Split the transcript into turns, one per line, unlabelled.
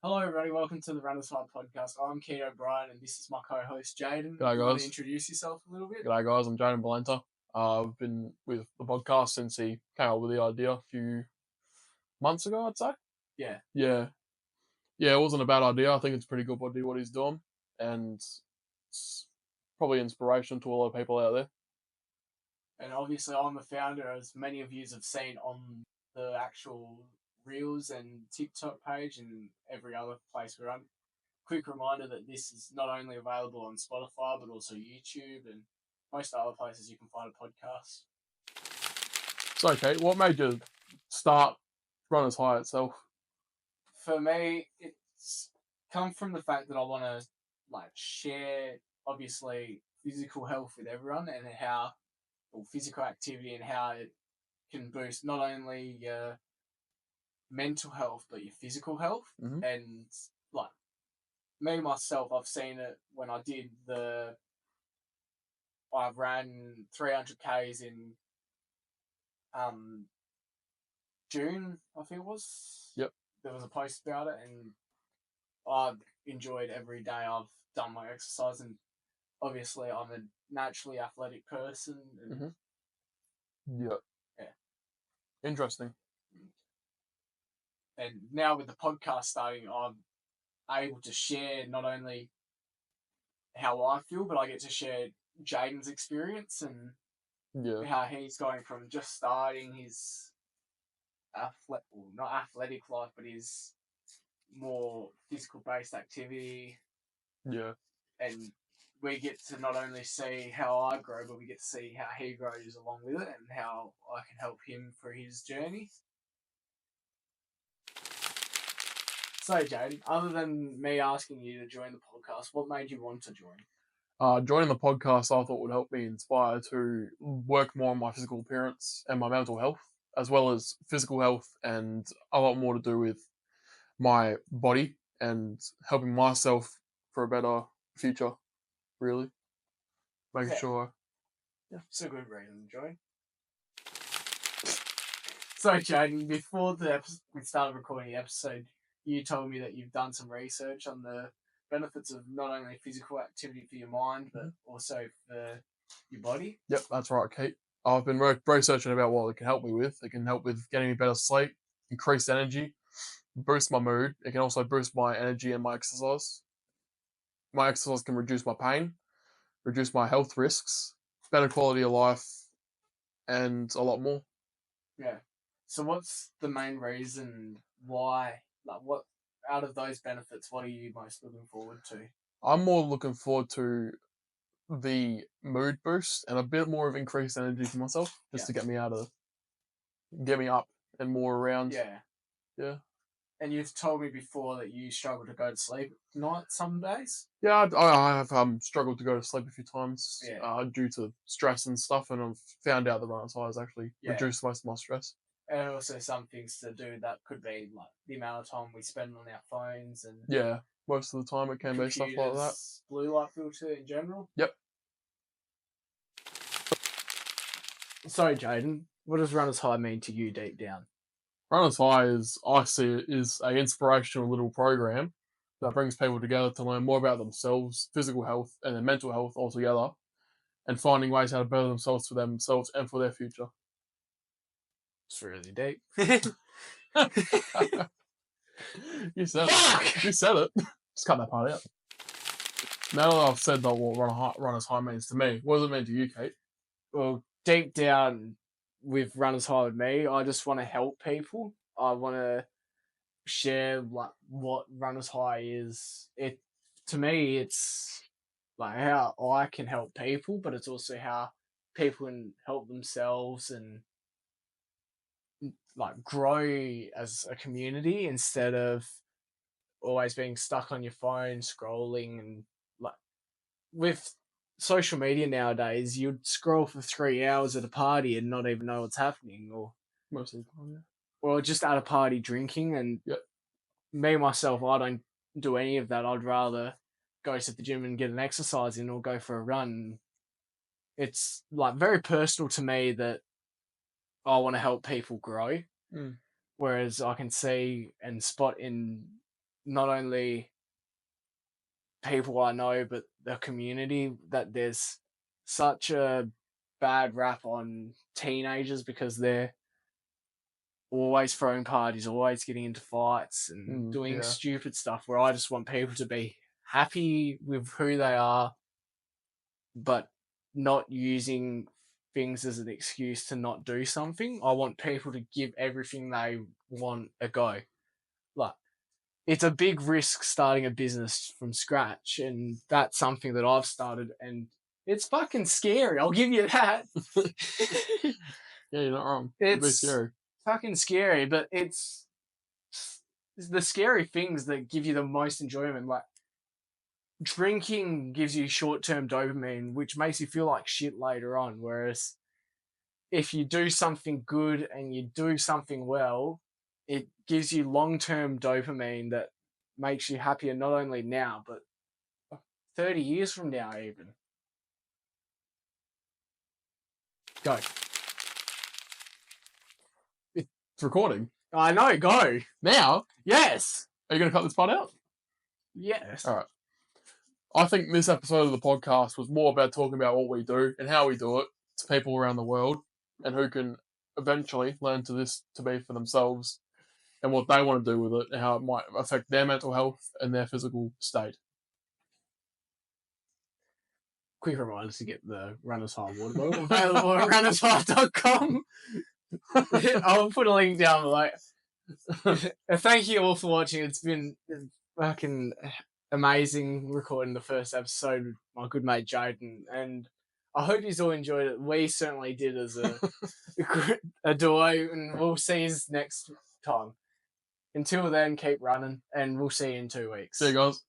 Hello, everybody. Welcome to the Runners High podcast. I'm Keith O'Brien, and this is my co-host Jaden.
G'day,
You want to
guys.
introduce yourself a little bit?
G'day, guys. I'm Jaden Balenta. I've been with the podcast since he came up with the idea a few months ago, I'd say.
Yeah.
Yeah. It wasn't a bad idea. I think it's pretty good what he's doing, and it's probably inspiration to a lot of people out there.
And obviously, I'm the founder, as many of you have seen on the actual Reels and TikTok page and every other place we're on. Quick reminder that this is not only available on Spotify, but also YouTube and most other places you can find a podcast.
So, Kate, what made you start Runners High itself?
For me, it's come from the fact that I want to share, obviously, physical health with everyone and how, or physical activity and how it can boost not only your mental health but your physical health.
Mm-hmm.
And me myself, I've seen it when I ran 300 Ks in June, I think it was.
Yep.
There was a post about it, and I've enjoyed every day I've done my exercise, and obviously I'm a naturally athletic person. And
Mm-hmm. Yeah. Interesting.
And now with the podcast starting, I'm able to share not only how I feel, but I get to share Jaden's experience and how he's going from just starting his not athletic life, but his more physical based activity.
Yeah.
And we get to not only see how I grow, but we get to see how he grows along with it and how I can help him for his journey. So, Jaden, other than me asking you to join the podcast, what made you want to join?
Joining the podcast, I thought would help me inspire to work more on my physical appearance and my mental health, as well as physical health and a lot more to do with my body and helping myself for a better future, really. Making sure.
Yeah, it's a good reason to join. So, Jaden, before we started recording the episode, you told me that you've done some research on the benefits of not only physical activity for your mind, but also for your body.
Yep, that's right, Kate. I've been researching about what it can help me with. It can help with getting me better sleep, increased energy, boost my mood. It can also boost my energy and my exercise. My exercise can reduce my pain, reduce my health risks, better quality of life, and a lot more.
Yeah. So what's the main reason why, what out of those benefits, what are you most looking forward to?
I'm more looking forward to the mood boost and a bit more of increased energy for myself, just to get me up and more around. Yeah.
And you've told me before that you struggle to go to sleep at night some days.
Yeah, I have struggled to go to sleep a few times due to stress and stuff, and I've found out the Runners High has actually reduced most of my stress.
And also some things to do that could be like the amount of time we spend on our phones and
most of the time it can be stuff like that.
Blue light filter in general.
Yep.
So, Jaden, what does Runners High mean to you deep down?
Runners High is an inspirational little program that brings people together to learn more about themselves, physical health, and their mental health altogether, and finding ways how to better themselves for themselves and for their future.
It's really deep.
You said it. You said it. Just cut that part out. Now that I've said that what Runners High means to me, what does it mean to you, Kate?
Well, deep down with Runners High with me, I just want to help people. I want to share what Runners High is. To me, it's how I can help people, but it's also how people can help themselves and grow as a community instead of always being stuck on your phone scrolling. And with social media nowadays, you'd scroll for 3 hours at a party and not even know what's happening, or
most of the time,
or just at a party drinking. And me myself, I don't do any of that. I'd rather go to the gym and get an exercise in or go for a run. It's very personal to me that I want to help people grow. Whereas I can see and spot in not only people I know, but the community, that there's such a bad rap on teenagers because they're always throwing parties, always getting into fights and doing stupid stuff, where I just want people to be happy with who they are, but not using things as an excuse to not do something. I want people to give everything they want a go. Like, it's a big risk starting a business from scratch, and that's something that I've started, and it's fucking scary. I'll give you that.
Yeah, you're not wrong.
It's scary. Fucking scary, but it's the scary things that give you the most enjoyment. Like, drinking gives you short-term dopamine, which makes you feel like shit later on. Whereas if you do something good and you do something well, it gives you long-term dopamine that makes you happier not only now, but 30 years from now even. Go.
It's recording.
I know, go.
Now?
Yes.
Are you going to cut this part out?
Yes.
All right. I think this episode of the podcast was more about talking about what we do and how we do it to people around the world, and who can eventually learn to be for themselves, and what they want to do with it, and how it might affect their mental health and their physical state.
Quick reminder to get the Runners High water bottle available at runnershigh.com. I'll put a link down below. Thank you all for watching. It's been fucking amazing recording the first episode with my good mate Jaden, and I hope you all enjoyed it. We certainly did as a duo, and we'll see you next time. Until then, keep running, and we'll see you in 2 weeks.
See you guys.